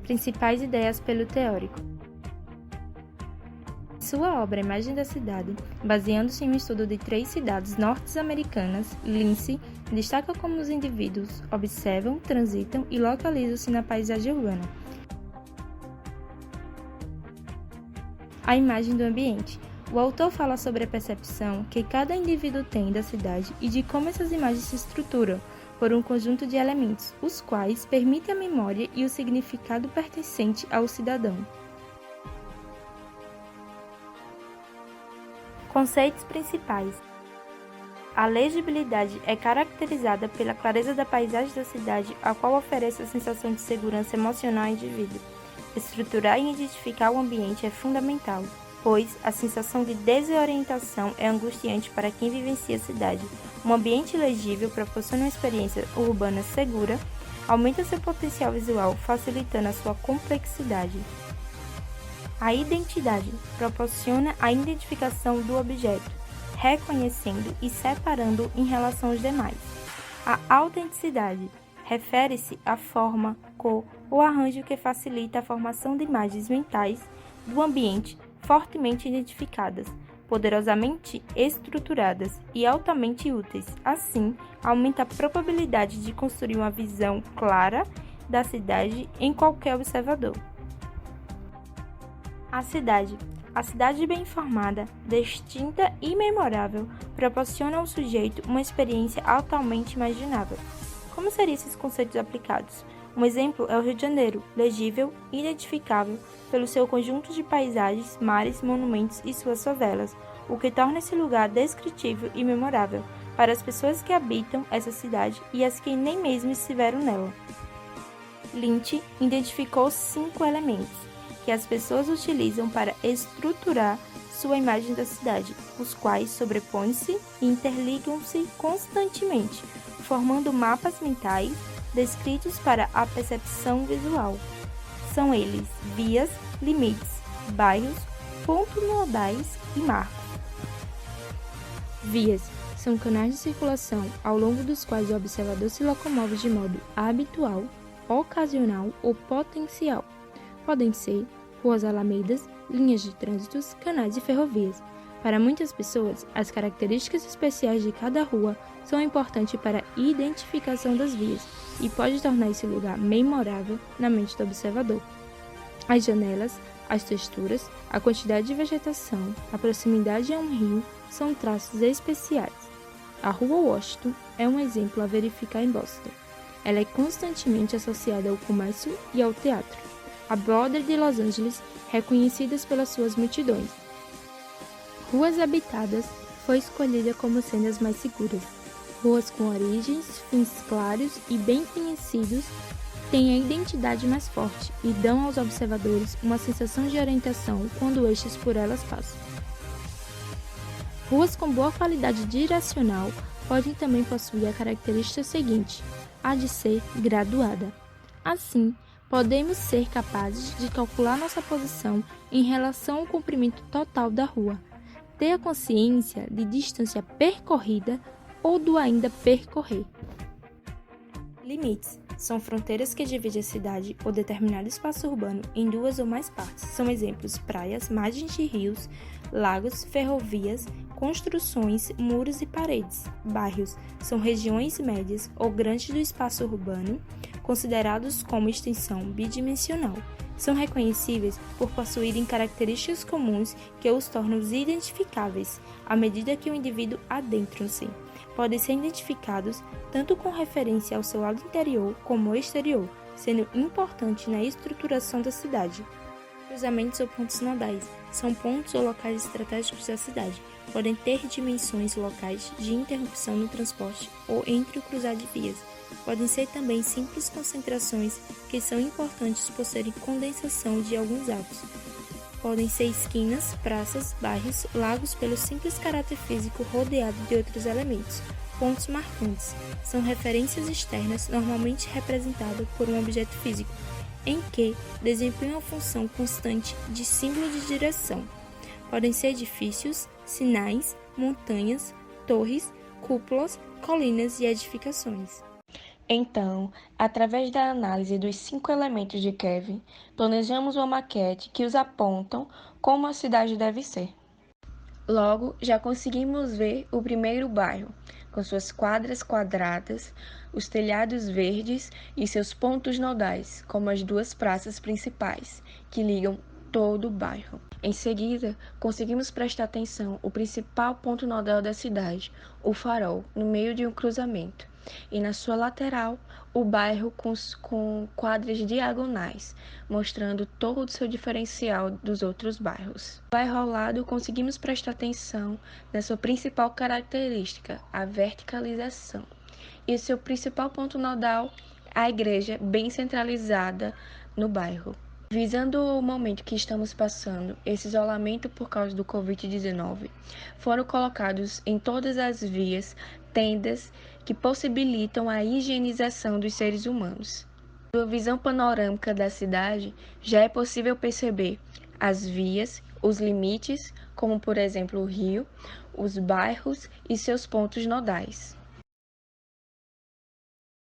Principais ideias pelo teórico. Sua obra Imagem da Cidade, baseando-se em um estudo de 3 cidades norte-americanas, Lindsay destaca como os indivíduos observam, transitam e localizam-se na paisagem urbana. A imagem do ambiente. O autor fala sobre a percepção que cada indivíduo tem da cidade e de como essas imagens se estruturam por um conjunto de elementos, os quais permitem a memória e o significado pertencente ao cidadão. Conceitos principais. A legibilidade é caracterizada pela clareza da paisagem da cidade, a qual oferece a sensação de segurança emocional ao indivíduo. Estruturar e identificar o ambiente é fundamental, pois a sensação de desorientação é angustiante para quem vivencia a cidade. Um ambiente legível proporciona uma experiência urbana segura, aumenta seu potencial visual, facilitando a sua complexidade. A identidade proporciona a identificação do objeto, reconhecendo e separando em relação aos demais. A autenticidade refere-se à forma, cor ou arranjo que facilita a formação de imagens mentais do ambiente fortemente identificadas, poderosamente estruturadas e altamente úteis. Assim, aumenta a probabilidade de construir uma visão clara da cidade em qualquer observador. A cidade bem informada, distinta e memorável proporciona ao sujeito uma experiência altamente imaginável. Como seriam esses conceitos aplicados? Um exemplo é o Rio de Janeiro, legível e identificável pelo seu conjunto de paisagens, mares, monumentos e suas favelas, o que torna esse lugar descritível e memorável para as pessoas que habitam essa cidade e as que nem mesmo estiveram nela. Lynch identificou 5 elementos que as pessoas utilizam para estruturar sua imagem da cidade, os quais sobrepõem-se e interligam-se constantemente, formando mapas mentais descritos para a percepção visual. São eles vias, limites, bairros, pontos nodais e marcos. Vias são canais de circulação ao longo dos quais o observador se locomove de modo habitual, ocasional ou potencial. Podem ser ruas alamedas, linhas de trânsito, canais e ferrovias. Para muitas pessoas, as características especiais de cada rua são importantes para a identificação das vias e pode tornar esse lugar memorável na mente do observador. As janelas, as texturas, a quantidade de vegetação, a proximidade a um rio são traços especiais. A Rua Washington é um exemplo a verificar em Boston. Ela é constantemente associada ao comércio e ao teatro. A Broadway de Los Angeles, reconhecidas pelas suas multidões. Ruas habitadas foi escolhida como sendo as mais seguras. Ruas com origens, fins claros e bem conhecidos têm a identidade mais forte e dão aos observadores uma sensação de orientação quando estes por elas passam. Ruas com boa qualidade direcional podem também possuir a característica seguinte, a de ser graduada. Assim, podemos ser capazes de calcular nossa posição em relação ao comprimento total da rua, ter a consciência de distância percorrida ou do ainda percorrer. Limites são fronteiras que dividem a cidade ou determinado espaço urbano em 2 ou mais partes. São exemplos praias, margens de rios, lagos, ferrovias, construções, muros e paredes. Bairros são regiões médias ou grandes do espaço urbano, considerados como extensão bidimensional. São reconhecíveis por possuírem características comuns que os tornam identificáveis à medida que o indivíduo adentra-se. Podem ser identificados tanto com referência ao seu lado interior como ao exterior, sendo importante na estruturação da cidade. Cruzamentos ou pontos nodais são pontos ou locais estratégicos da cidade. Podem ter dimensões locais de interrupção no transporte ou entre o cruzar de vias. Podem ser também simples concentrações que são importantes por serem condensação de alguns atos. Podem ser esquinas, praças, bairros, lagos pelo simples caráter físico rodeado de outros elementos. Pontos marcantes são referências externas normalmente representadas por um objeto físico, em que desempenham a função constante de símbolo de direção. Podem ser edifícios, sinais, montanhas, torres, cúpulas, colinas e edificações. Então, através da análise dos 5 elementos de Kevin, planejamos uma maquete que os apontam como a cidade deve ser. Logo, já conseguimos ver o primeiro bairro, com suas quadras quadradas, os telhados verdes e seus pontos nodais, como as duas praças principais, que ligam todo o bairro. Em seguida, conseguimos prestar atenção ao principal ponto nodal da cidade, o farol, no meio de um cruzamento, e na sua lateral, o bairro com quadras diagonais, mostrando todo o seu diferencial dos outros bairros. No bairro ao lado, conseguimos prestar atenção na sua principal característica, a verticalização, e seu principal ponto nodal, a igreja bem centralizada no bairro. Visando o momento que estamos passando, esse isolamento por causa do Covid-19, foram colocados em todas as vias tendas que possibilitam a higienização dos seres humanos. Sua visão panorâmica da cidade, já é possível perceber as vias, os limites, como por exemplo o rio, os bairros e seus pontos nodais.